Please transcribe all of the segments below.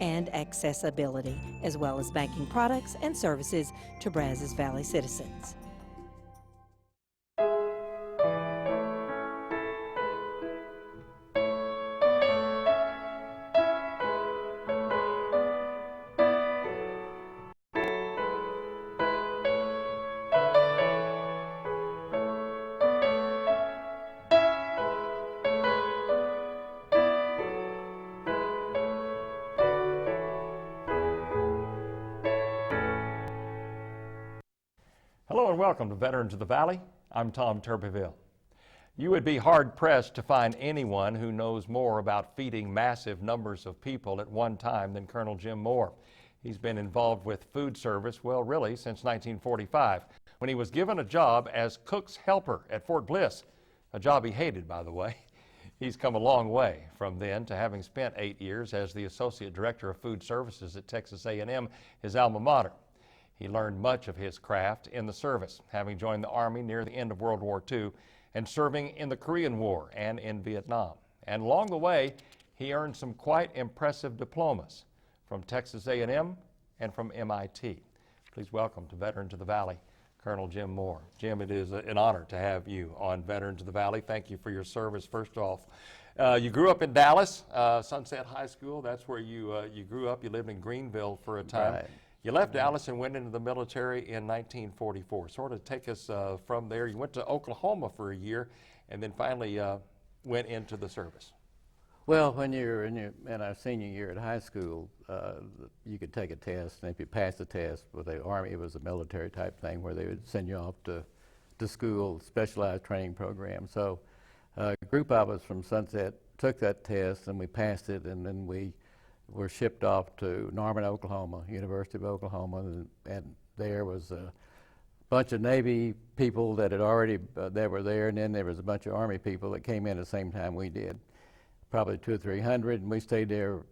and accessibility, as well as banking products and services to Brazos Valley citizens. Hello and welcome to Veterans of the Valley. I'm Tom Turbeville. You would be hard-pressed to find anyone who knows more about feeding massive numbers of people at one time than Colonel Jim Moore. He's been involved with food service, well, really, since 1945, when he was given a job as cook's helper at Fort Bliss, a job he hated, by the way. He's come a long way from then to having spent 8 years as the Associate Director of Food Services at Texas A&M, his alma mater. He learned much of his craft in the service, having joined the Army near the end of World War II and serving in the Korean War and in Vietnam. And along the way, he earned some quite impressive diplomas from Texas A&M and from MIT. Please welcome to Veterans of the Valley, Colonel Jim Moore. Jim, it is an honor to have you on Veterans of the Valley. Thank you for your service, first off. You grew up in Dallas, Sunset High School. That's where you grew up. You lived in Greenville for a time. Right. You left Dallas and went into the military in 1944. Sort of take us from there. You went to Oklahoma for a year and then finally went into the service. Well, when you're in our senior year at high school, you could take a test, and if you passed the test with the Army, it was a military type thing where they would send you off to school, specialized training program. So a group of us from Sunset took that test and we passed it, and then we were shipped off to Norman, Oklahoma, University of Oklahoma, and there was a bunch of Navy people that had already that were there, and then there was a bunch of Army people that came in at the same time we did, probably 200 or 300, and we stayed there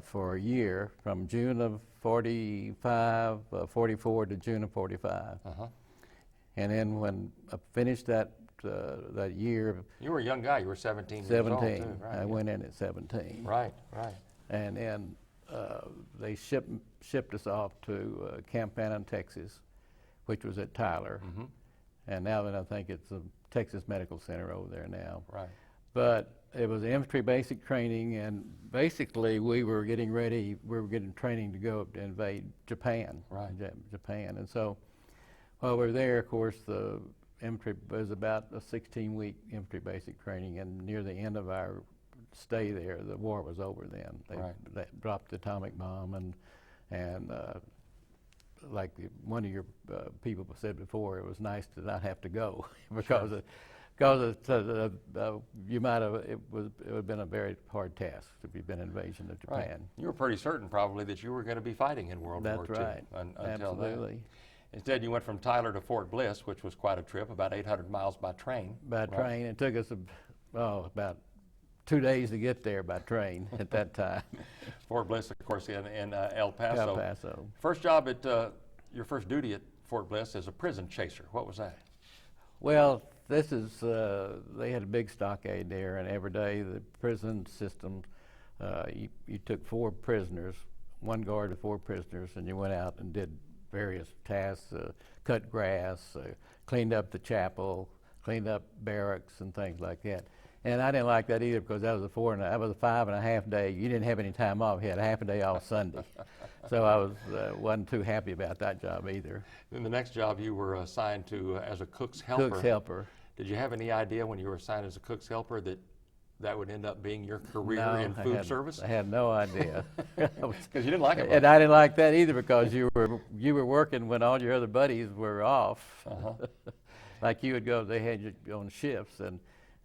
for a year from June of 44 to June of 45. And then when I finished that year. You were a young guy. You were 17 years 17. old, too, right? I went in at 17. Right. And then they shipped us off to Camp Annan, Texas, which was at Tyler. And now that I think it's a Texas Medical Center over there now. Right. But it was infantry basic training, and basically we were getting training to go up to invade Japan. Right. Japan. And so while we were there, of course, the infantry was about a 16-week infantry basic training, and near the end of our stay there, the war was over then. They dropped the atomic bomb, and like one of your people said before, it was nice to not have to go because it would have been a very hard task to be an invasion of Japan. Right. You were pretty certain probably that you were going to be fighting in World War II. That's right. Until Absolutely. Then. Instead, you went from Tyler to Fort Bliss, which was quite a trip, about 800 miles by train. By train. It took us about 2 days to get there by train at that time. Fort Bliss, of course, in El Paso. El Paso. First job your first duty at Fort Bliss as a prison chaser. What was that? Well, this is, they had a big stockade there, and every day the prison system, you took 4 prisoners, one guard with 4 prisoners, and you went out and did various tasks, cut grass, cleaned up the chapel, cleaned up barracks and things like that. And I didn't like that either because that was a 5.5 day. You didn't have any time off. You had a half a day off Sunday. So I wasn't too happy about that job either. Then the next job you were assigned to as a cook's helper. Cook's helper. Did you have any idea when you were assigned as a cook's helper that would end up being your career in food service? I had no idea. Because you didn't like it much. And I didn't like that either because you were working when all your other buddies were off. Like you would go, they had you on shifts,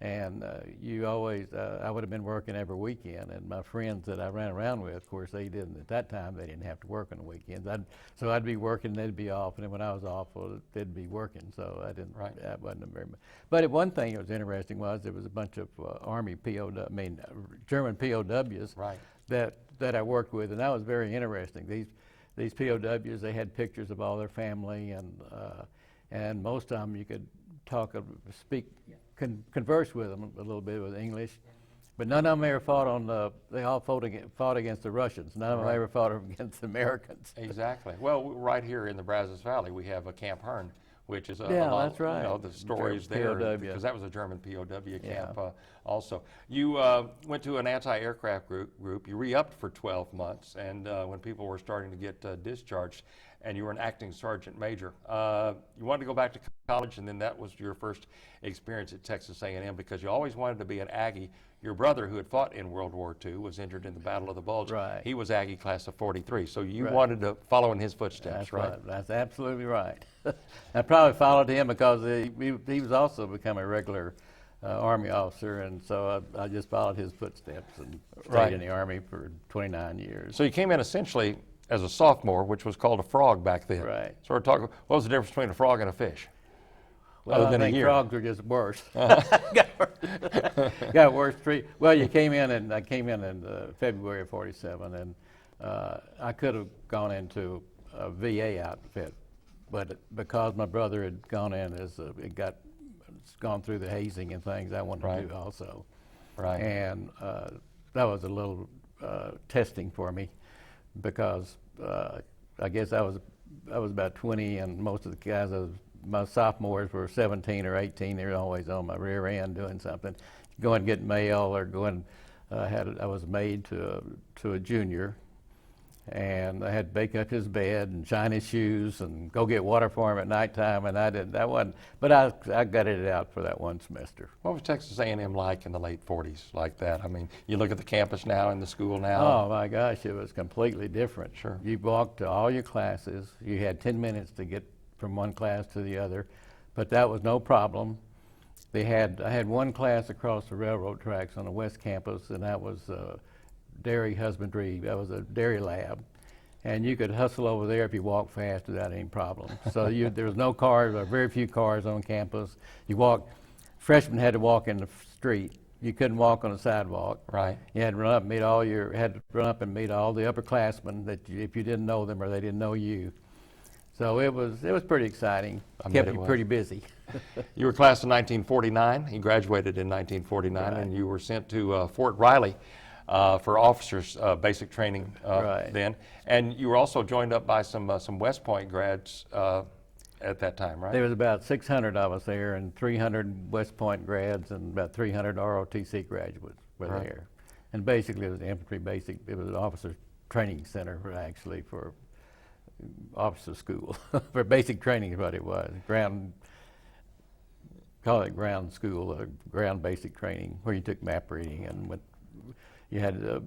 and you always, I would have been working every weekend, and my friends that I ran around with, of course, they didn't, at that time, they didn't have to work on the weekends. So I'd be working, they'd be off, and then when I was off, well, they'd be working, so I didn't, that wasn't very much. But one thing that was interesting was there was a bunch of German POWs that I worked with, and that was very interesting. These POWs, they had pictures of all their family, and most of them you could converse with them a little bit with English, But none of them ever fought they all fought against the Russians. None of them Right. ever fought against the Americans. Exactly. Well, right here in the Brazos Valley, we have a Camp Hearn, which is a Yeah, lot, that's right. you know, the stories there, POW. because that was a German POW camp Yeah. also. You went to an anti-aircraft group. You re-upped for 12 months, and when people were starting to get discharged, and you were an acting sergeant major. You wanted to go back to college, and then that was your first experience at Texas A&M, because you always wanted to be an Aggie. Your brother, who had fought in World War II, was injured in the Battle of the Bulge. Right. He was Aggie class of 43, so you Right. wanted to follow in his footsteps, That's right? right. That's absolutely right. I probably followed him because he was also become a regular Army officer, and so I just followed his footsteps and stayed Right. in the Army for 29 years. So you came in essentially as a sophomore, which was called a frog back then. Right. Sort of talk, what was the difference between a frog and a fish? Well, other than I a think year. frogs are just worse. Got worse treat. Well, I came in February of '47, and I could have gone into a VA outfit, but because my brother had gone in gone through the hazing and things, I wanted Right. to do also. Right. And that was a little testing for me, because I guess I was about 20, and most of the guys, my sophomores were 17 or 18. They were always on my rear end doing something, go and get mail, or go and I was maid to a junior, and I had to bake up his bed and shine his shoes and go get water for him at nighttime, and but I gutted it out for that one semester. What was Texas A&M like in the late 40s like that? I mean, you look at the campus now and the school now. Oh my gosh, it was completely different. Sure. You walked to all your classes. You had 10 minutes to get from one class to the other, but that was no problem. I had one class across the railroad tracks on the west campus, and that was dairy husbandry. That was a dairy lab, and you could hustle over there if you walked fast without any problem. So there was no cars, or very few cars on campus. Freshmen had to walk in the street. You couldn't walk on the sidewalk. Right. You had to run up and meet all the upperclassmen if you didn't know them or they didn't know you. So it was pretty exciing. Kept you pretty busy. You were class of 1949. You graduated in 1949, Right. and you were sent to Fort Riley for officers' basic training Right. then. And you were also joined up by some West Point grads at that time, right? There was about 600 of us there, and 300 West Point grads and about 300 ROTC graduates were Right. there. And basically it was it was an officer training center for officer school. For basic training is what it was. Call it ground school, ground basic training, where you took map reading and you had to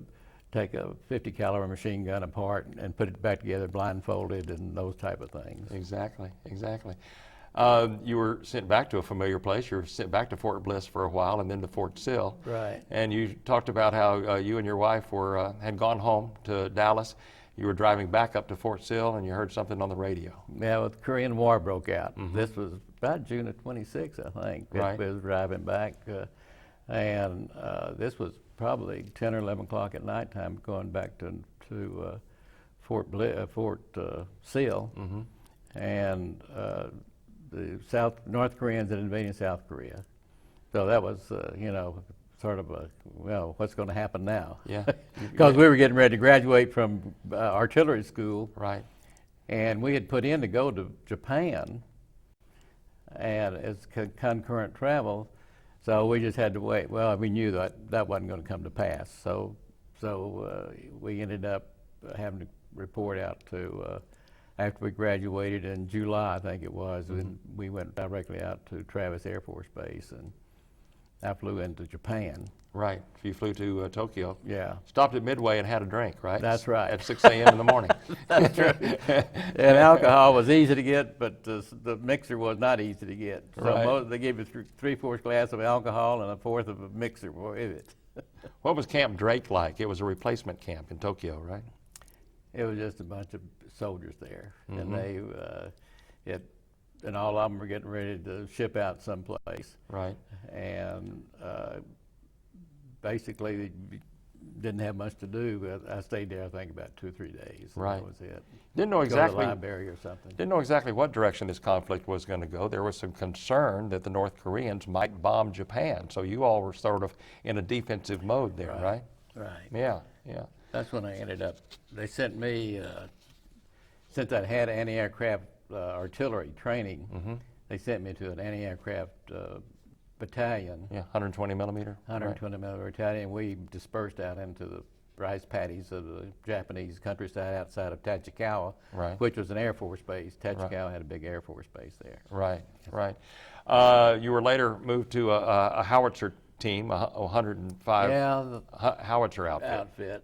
take a 50 caliber machine gun apart and put it back together blindfolded and those type of things. Exactly, exactly. You were sent back to a familiar place. You were sent back to Fort Bliss for a while, and then to Fort Sill. Right. And you talked about how you and your wife had gone home to Dallas. You were driving back up to Fort Sill, and you heard something on the radio. Yeah, well, the Korean War broke out. This was about June of '26, I think. Right. I was driving back, and this was probably 10 or 11 o'clock at nighttime, going back to Fort Sill, and the North Koreans had invaded South Korea. So that was, sort of what's going to happen now? Yeah. Because we were getting ready to graduate from artillery school. Right. And we had put in to go to Japan and as concurrent travel, so we just had to wait. Well, we knew that wasn't going to come to pass, so we ended up having to report out to, after we graduated in July, I think it was, we went directly out to Travis Air Force Base, and I flew into Japan. Right. You flew to Tokyo. Yeah. Stopped at Midway and had a drink, right? That's right. At 6 a.m. in the morning. That's true. And alcohol was easy to get, but the mixer was not easy to get. So Right. they gave you 3/4 glass of alcohol and 1/4 of a mixer with it. What was Camp Drake like? It was a replacement camp in Tokyo, right? It was just a bunch of soldiers there, and and all of them were getting ready to ship out someplace. Right. And basically, didn't have much to do, but I stayed there, I think, about 2 or 3 days. And Right. that was it. Didn't know Go exactly. to the library or something. Didn't know exactly what direction this conflict was going to go. There was some concern that the North Koreans might bomb Japan, so you all were sort of in a defensive mode there, right? Right. Yeah, yeah. That's when I ended up. They sent me, since I had anti-aircraft artillery training, Mm-hmm. they sent me to an anti-aircraft battalion, Yeah, 120 millimeter. 120 millimeter battalion. We dispersed out into the rice paddies of the Japanese countryside outside of Tachikawa, Right. which was an Air Force base. Tachikawa had a big Air Force base there. Right, right. You were later moved to a howitzer team, a 105 Yeah, howitzer outfit.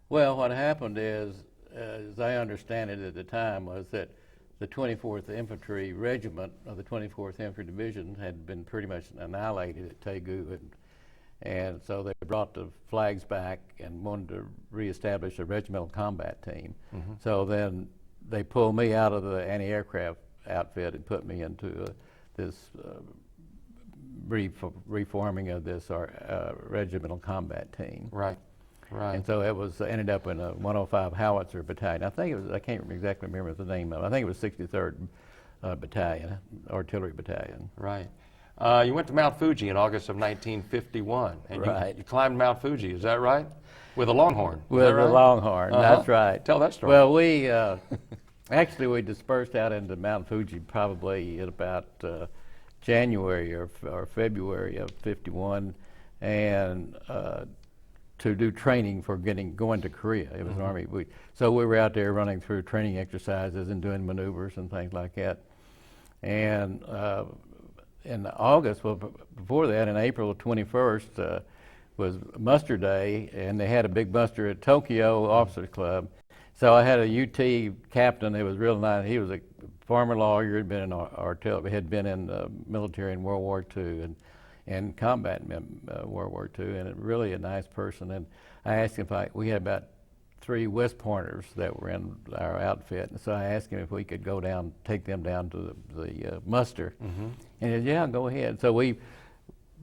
Well, what happened is, as I understand it at the time, was that the 24th Infantry Regiment of the 24th Infantry Division had been pretty much annihilated at Taegu, and so they brought the flags back and wanted to reestablish a regimental combat team. Mm-hmm. So then they pulled me out of the anti-aircraft outfit and put me into this reforming of this regimental combat team. Right, right. And so it was ended up in a 105 howitzer battalion. I think it was, I can't exactly remember the name of it. I think it was 63rd Battalion, Artillery Battalion. Right. You went to Mount Fuji in August of 1951. And Right. you climbed Mount Fuji, is that right? With a Longhorn. is With that right? the Longhorn, Uh-huh. that's right. Tell that story. Well, we actually we dispersed out into Mount Fuji probably in about January or February of '51, and to do training for going to Korea. It was an Army. So we were out there running through training exercises and doing maneuvers and things like that. And in August, well, before that, in April 21st, was muster day, and they had a big muster at Tokyo Officers Club. So I had a UT captain. It was real nice. He was a former lawyer, had been in artillery, had been in the military in World War II and combat World War II, and really a nice person. And I asked him if we had about 3 West Pointers that were in our outfit, and so I asked him if we could go down, take them down to the muster. Mm-hmm. And he said, "Yeah, go ahead." So we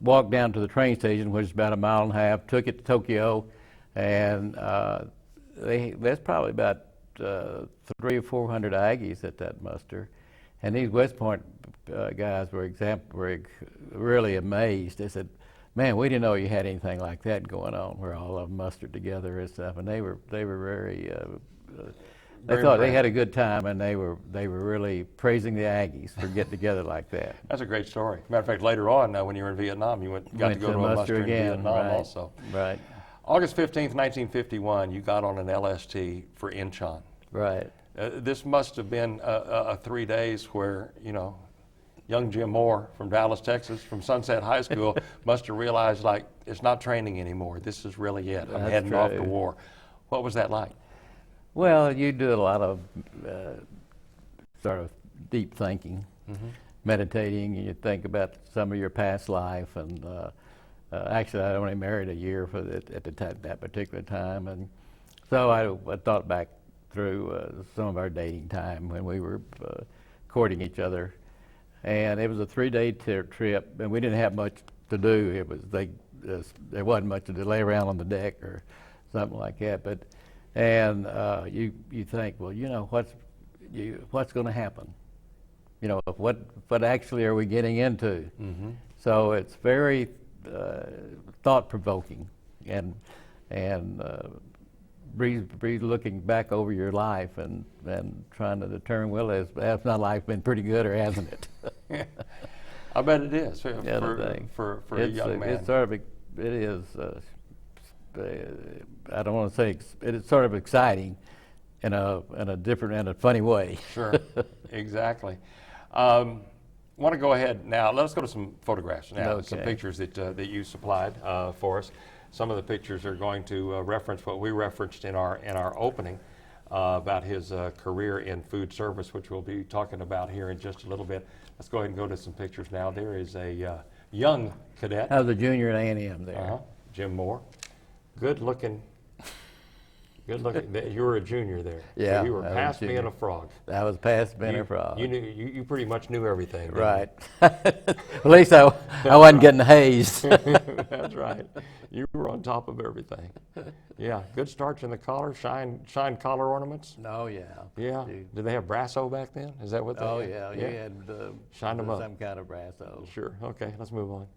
walked down to the train station, which is about a mile and a half, took it to Tokyo, and there's probably about 300 or 400 Aggies at that muster. And these West Point guys were really amazed. They said, "Man, we didn't know you had anything like that going on, where all of them mustered together and stuff." And they were very they Very thought they impressed. had a good time, and they were really praising the Aggies for getting together like that. That's a great story. Matter of fact, later on, when you were in Vietnam, you got to go to a muster in Vietnam right, also. Right, August 15th, 1951, you got on an LST for Incheon. right. This must have been a 3 days where, young Jim Moore from Dallas, Texas, from Sunset High School, must have realized, like, it's not training anymore. This is really it. I'm That's heading off to true. war. What was that like? Well, you do a lot of sort of deep thinking, meditating, and you think about some of your past life. And actually, I only married a year at that particular time, and so I thought back through some of our dating time when we were courting each other, and it was a 3-day trip, and we didn't have much to do. There wasn't much to lay around on the deck or something like that, but. And you think, well, what's going to happen? What actually are we getting into? Mm-hmm. So it's very thought-provoking, and looking back over your life and trying to determine, well, has my life been pretty good or hasn't it? I bet it is for a It's young man. It's sort of, it is. I don't want to say it's sort of exciting in a different and a funny way. Sure, exactly. Want to go ahead now. Let's go to some photographs now. Okay. Some pictures that you supplied for us. Some of the pictures are going to reference what we referenced in our opening about his career in food service, which we'll be talking about here in just a little bit. Let's go ahead and go to some pictures now. There is a young cadet. I was a junior at A&M there. Jim Moore. Good looking Good looking. You were a junior there. Yeah, So you were I was past junior. being a frog. I was past being a frog. You knew. You pretty much knew everything. didn't you? Right. At least I wasn't getting hazed. That's right. You were on top of everything. Yeah. Good starch in the collar. Shine collar ornaments. Oh, yeah. Yeah. Dude. Did they have Brazos back then? Is that what they Oh, had? yeah. You had Shine 'em up. some kind of Brazos. Sure. Okay. Let's move on.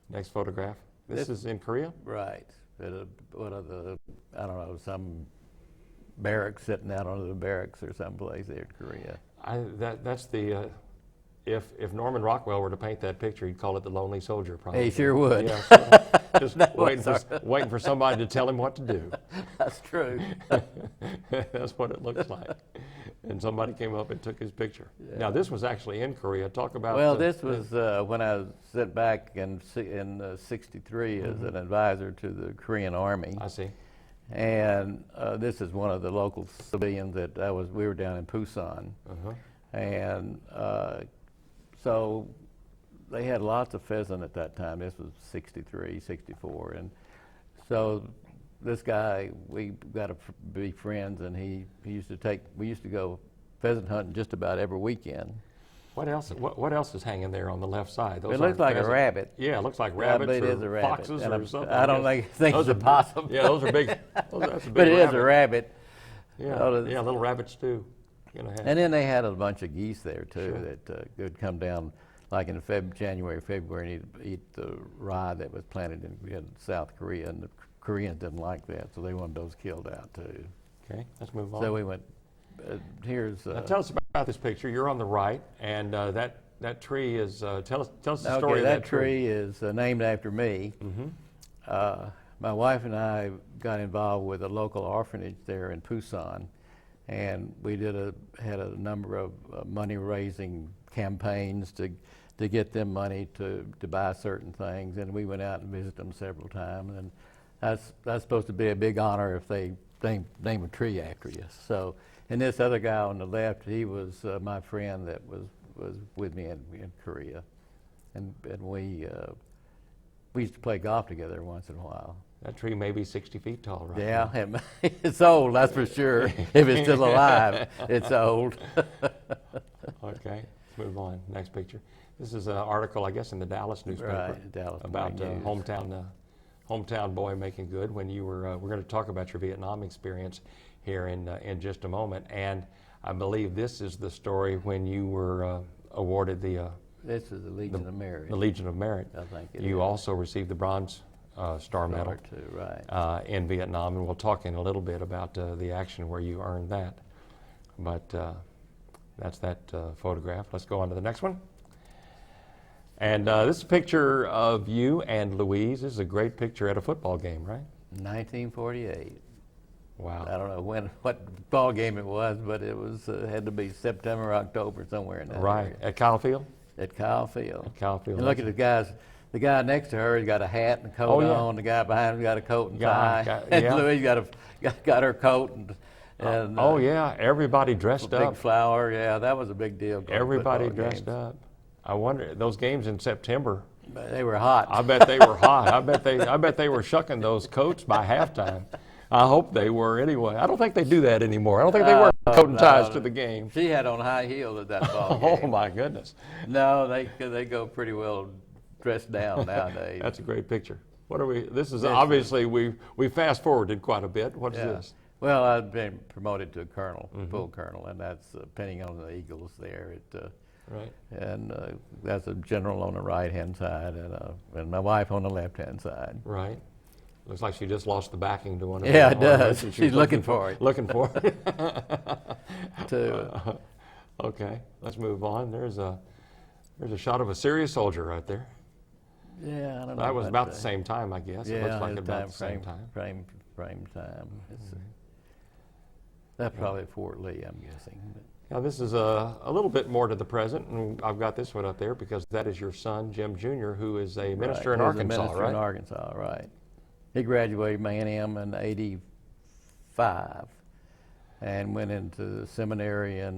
Next photograph. This is in Korea. Right. At one of the, I don't know, some barracks sitting out on the barracks or someplace there in Korea. That's the. If Norman Rockwell were to paint that picture, he'd call it the Lonely Soldier. Probably. He sure would. Yeah, so just That waiting for somebody to tell him what to do. That's true. That's what it looks like. And somebody came up and took his picture. Yeah. Now this was actually in Korea. Talk about. Well, this was when I was sent back in '63 as an advisor to the Korean Army. I see. And this is one of the local civilians that we were down in Busan. And so they had lots of pheasant at that time. This was '63, '64. And so this guy, we got to be friends, and we used to go pheasant hunting just about every weekend. What else? What else is hanging there on the left side? Those It looks like a rabbit. Yeah, it looks like rabbits I believe it is a or rabbit. foxes And or something. I don't think it's a possum. Yeah, those are big. That's a big But it is rabbit. a rabbit. Yeah, yeah, little rabbits too. And then they had a bunch of geese there too. Sure. That would come down like in January, February, and eat the rye that was planted in South Korea, and the Koreans didn't like that, so they wanted those killed out too. Okay, let's move on. So we went. Here's. Now tell us about this picture. You're on the right, and that tree is. Tell us the story of that that tree. tree is named after me. My wife and I got involved with a local orphanage there in Busan, and we had a number of money-raising campaigns to get them money to buy certain things, and we went out and visited them several times, and that's supposed to be a big honor if they name a tree after you. So, and this other guy on the left, he was my friend that was with me in Korea, and we used to play golf together once in a while. That tree may be 60 feet tall, right? Yeah, it's old, that's for sure. If it's still alive, it's old. Okay, let's move on. Next picture. This is an article, I guess, in the Dallas newspaper Right, Dallas about Morning News. hometown boy making good. When you were, we're going to talk about your Vietnam experience here in just a moment, and I believe this is the story when you were awarded the. This is the Legion of Merit. The Legion of Merit. I think you also received the Bronze Star Medal too, right. in Vietnam, and we'll talk in a little bit about the action where you earned that. But that's that photograph. Let's go on to the next one. And this is a picture of you and Louise. This is a great picture at a football game, right? 1948. Wow. I don't know what ball game it was, but it was had to be September, October, somewhere in that Right. area. At Kyle Field? At Kyle Field. At Kyle Field. And look at the guys. The guy next to her, he's got a hat and a coat Oh, yeah. on. The guy behind him got a coat and Yeah, tie. yeah. And Louise got her coat and oh yeah, everybody dressed big up. flower. Yeah, that was a big deal. going to Everybody football dressed games. up. I wonder those games in September. But they were hot. I bet they were hot. I bet they were shucking those coats by halftime. I hope they were anyway. I don't think they do that anymore. I don't think they wear coat and ties to the game. She had on high heels at that ball game. Oh my goodness. No, they go pretty well dressed down nowadays. That's a great picture. What are we? This is obviously we fast forwarded quite a bit. What is this? Well, I've been promoted to a colonel, full colonel, and that's pinning on the Eagles there. Right. And that's a general on the right-hand side, and my wife on the left-hand side. Right. Looks like she just lost the backing to one of Yeah, the it does. ornaments. She's looking for it. Looking for it. Okay, let's move on. There's a shot of a serious soldier right there. Yeah, I don't know. That was about the same time, I guess. Yeah, it looks like his about the same time. Frame time. That's probably Fort Lee, I'm guessing. Now this is a little bit more to the present, and I've got this one up there because that is your son, Jim Jr., who is a minister in He was Arkansas, a minister right? in Arkansas, right. He graduated from A&M in '85 and went into the seminary at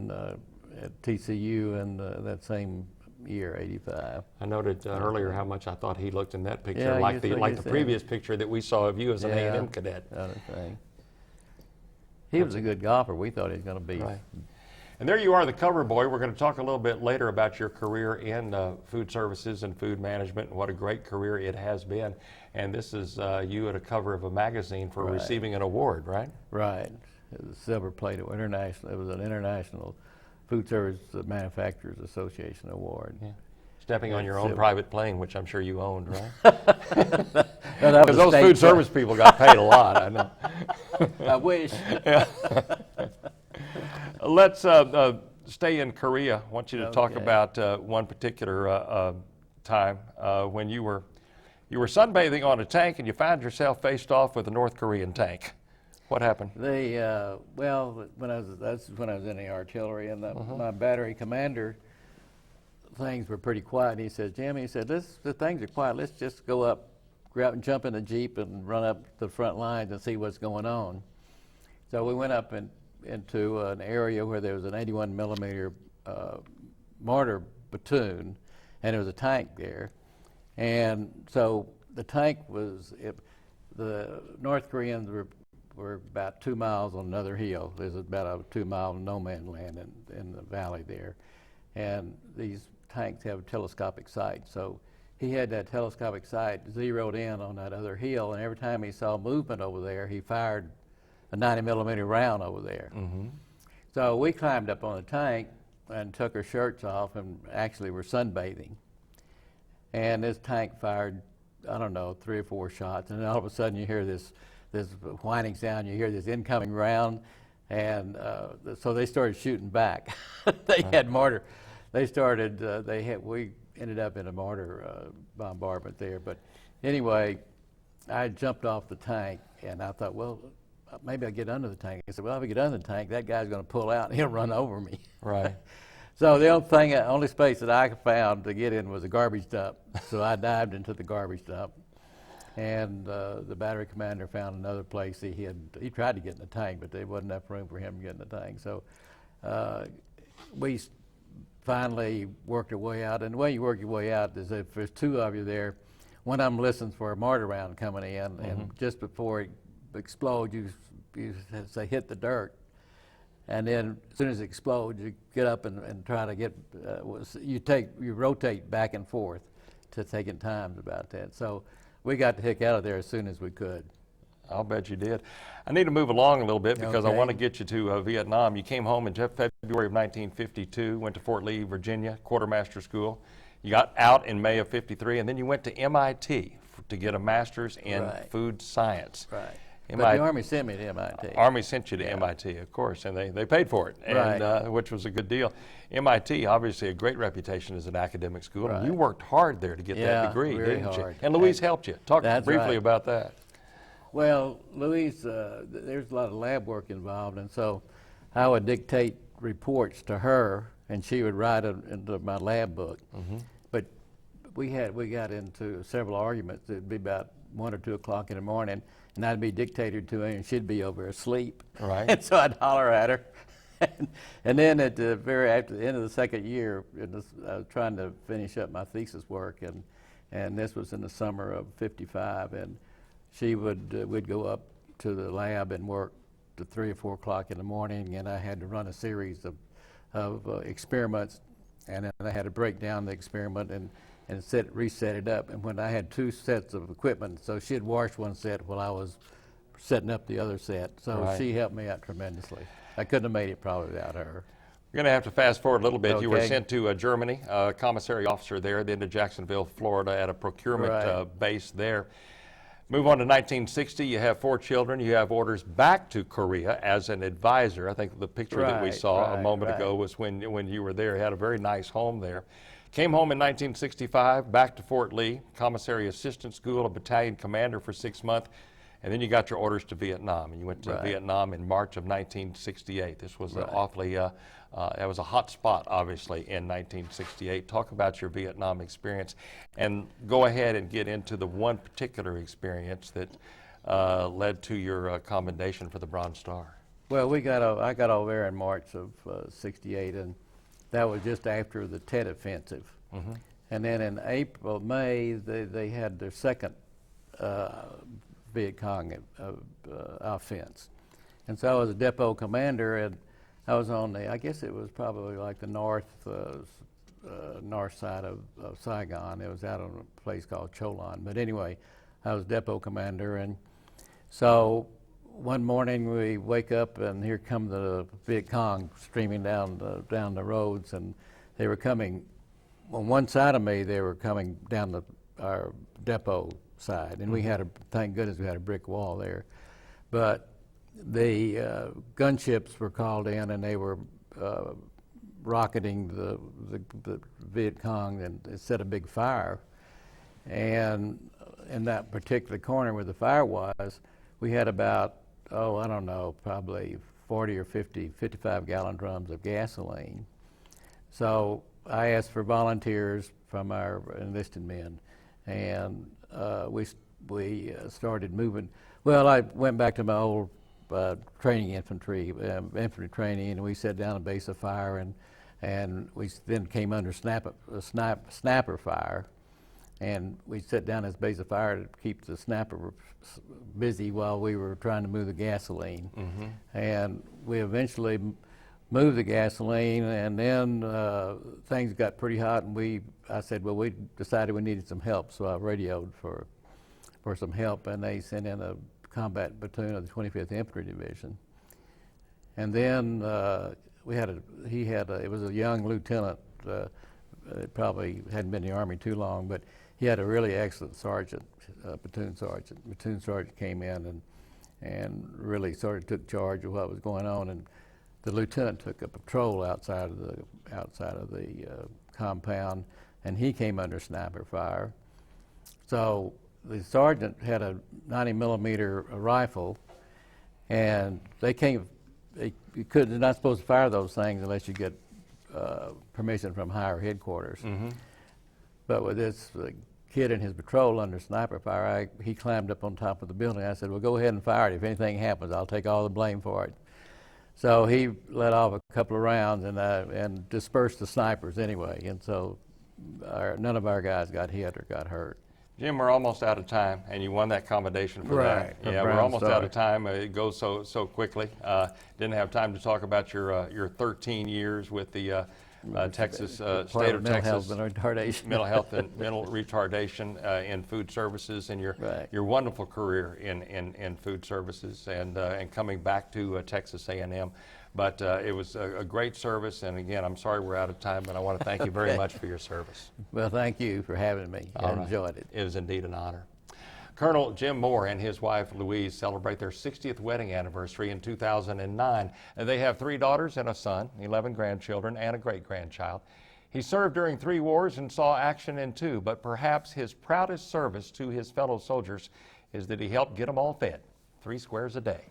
TCU in that same year, '85. I noted earlier how much I thought he looked in that picture, Yeah, like you the said- previous picture that we saw of you as an Yeah. A&M cadet. Other thing. He was a good golfer. We thought he was going to be. Right. And there you are, the cover boy. We're going to talk a little bit later about your career in food services and food management, and what a great career it has been. And this is you at a cover of a magazine for receiving an award, right? Right. It was a silver plate. It was an International Food Service Manufacturers Association award. Yeah. Stepping on your own private plane, which I'm sure you owned, right? No, because those food service people got paid a lot, I know. I wish. Yeah. Let's stay in Korea. I want you to talk about one particular time when you were sunbathing on a tank and you found yourself faced off with a North Korean tank. What happened? Well, that's when I was in the artillery, and my battery commander, things were pretty quiet. He said, Jimmy, he said, the things are quiet. Let's just go up, grab and jump in the Jeep and run up the front lines and see what's going on. So we went up into an area where there was an 81 millimeter mortar platoon, and there was a tank there. And so the tank the North Koreans were about 2 miles on another hill. There's about a 2 mile no man's land in the valley there. And these tanks have a telescopic sight. So he had that telescopic sight zeroed in on that other hill, and every time he saw movement over there, he fired a 90 millimeter round over there. Mm-hmm. So we climbed up on the tank and took our shirts off and actually were sunbathing. And this tank fired, I don't know, 3 or 4 shots, and then all of a sudden you hear this whining sound, you hear this incoming round, and so they started shooting back. They had mortar. We ended up in a mortar bombardment there. But anyway, I jumped off the tank, and I thought, well, maybe I'll get under the tank. I said, well, if I get under the tank, that guy's going to pull out and he'll run over me. Right. So the only space that I found to get in was a garbage dump. So I dived into the garbage dump, and the battery commander found another place. He tried to get in the tank, but there wasn't enough room for him to get in the tank. So we finally worked our way out. And the way you work your way out is if there's 2 of you there, one of them listens for a mortar round coming in, and just before it explodes, you say hit the dirt. And then as soon as it explodes, you get up and try to get, you rotate back and forth to taking times about that. So we got the heck out of there as soon as we could. I'll bet you did. I need to move along a little bit because I want to get you to Vietnam. You came home in February of 1952, went to Fort Lee, Virginia, quartermaster school. You got out in May of 53, and then you went to MIT to get a master's in food science. Right. But the Army sent me to MIT. Army sent you to MIT, of course, and they paid for it, and which was a good deal. MIT, obviously a great reputation as an academic school, and you worked hard there to get that degree, didn't you? And Louise helped you. Talk briefly about that. Well, Louise, there's a lot of lab work involved, and so I would dictate reports to her, and she would write it into my lab book. Mm-hmm. But we got into several arguments. It'd be about 1 or 2 o'clock in the morning, and I'd be dictated to her, and she'd be over asleep. Right. And so I'd holler at her. And then after the end of the second year, I was trying to finish up my thesis work, and this was in the summer of '55, and we'd go up to the lab and work to 3 or 4 o'clock in the morning, and I had to run a series of experiments, and then I had to break down the experiment and reset it up. And when I had 2 sets of equipment, so she'd wash one set while I was setting up the other set. So she helped me out tremendously. I couldn't have made it probably without her. We're going to have to fast forward a little bit. Okay. You were sent to Germany, commissary officer there, then to Jacksonville, Florida at a procurement base there. Move on to 1960, you have 4 children. You have orders back to Korea as an advisor. I think the picture that we saw a moment ago was when you were there. You had a very nice home there. Came home in 1965, back to Fort Lee, commissary assistant school, a battalion commander for 6 months, and then you got your orders to Vietnam, and you went to Vietnam in March of 1968. This was an awfully, that was a hot spot, obviously, in 1968. Talk about your Vietnam experience, and go ahead and get into the one particular experience that led to your commendation for the Bronze Star. Well, I got over there in March of '68, and that was just after the Tet Offensive. Mm-hmm. And then in May, they had their second Viet Cong offense. And so I was a depot commander, and I was on the, I guess it was probably like the north side of Saigon. It was out on a place called Cholon. But anyway, I was depot commander, and so one morning we wake up and here come the Viet Cong streaming down the roads, and they were coming on one side of me. They were coming down our depot side, and we had thank goodness we had a brick wall there. But the gunships were called in, and they were rocketing the Viet Cong, and it set a big fire. And in that particular corner where the fire was, we had about, I don't know, probably 40 or 50, 55-gallon drums of gasoline. So I asked for volunteers from our enlisted men, and we started moving. Well, I went back to my old training infantry training, and we sat down at base of fire, and we then came under snapper fire, and we sat down as base of fire to keep the snapper busy while we were trying to move the gasoline. And we eventually moved the gasoline, and then things got pretty hot, and I said, well, we decided we needed some help, so I radioed for some help, and they sent in a combat platoon of the 25th Infantry Division. And then it was a young lieutenant, probably hadn't been in the Army too long, but he had a really excellent sergeant, platoon sergeant. Platoon sergeant came in and really sort of took charge of what was going on, and the lieutenant took a patrol outside of the compound, and he came under sniper fire. So the sergeant had a 90-millimeter rifle, and they're not supposed to fire those things unless you get permission from higher headquarters. But with this kid in his patrol under sniper fire, he climbed up on top of the building. I said, well, go ahead and fire it. If anything happens, I'll take all the blame for it. So he let off a couple of rounds and dispersed the snipers anyway, and so none of our guys got hit or got hurt. Jim, we're almost out of time, and you won that commendation for Right. that. Yeah, we're almost out of time. It goes so quickly. Didn't have time to talk about your 13 years with the Texas state of Texas mental health and mental retardation in food services, and your wonderful career in food services, and coming back to Texas A&M. But it was a great service, and again, I'm sorry we're out of time, but I want to thank you very much for your service. Well, thank you for having me. I enjoyed it. It was indeed an honor. Colonel Jim Moore and his wife Louise celebrate their 60th wedding anniversary in 2009. And they have 3 daughters and a son, 11 grandchildren, and a great-grandchild. He served during 3 wars and saw action in 2, but perhaps his proudest service to his fellow soldiers is that he helped get them all fed, 3 squares a day.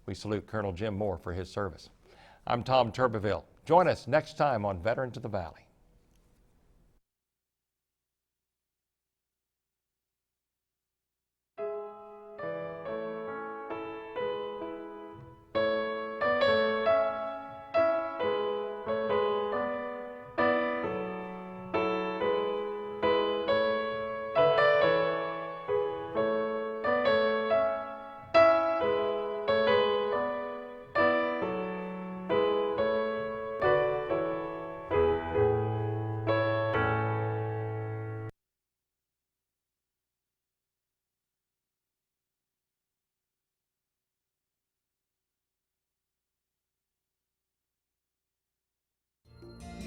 We salute Colonel Jim Moore for his service. I'm Tom Turbeville. Join us next time on Veterans of the Valley.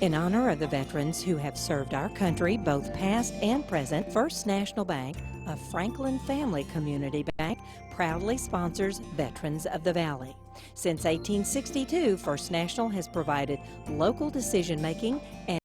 In honor of the veterans who have served our country, both past and present, First National Bank, a Franklin family community bank, proudly sponsors Veterans of the Valley. Since 1862, First National has provided local decision-making and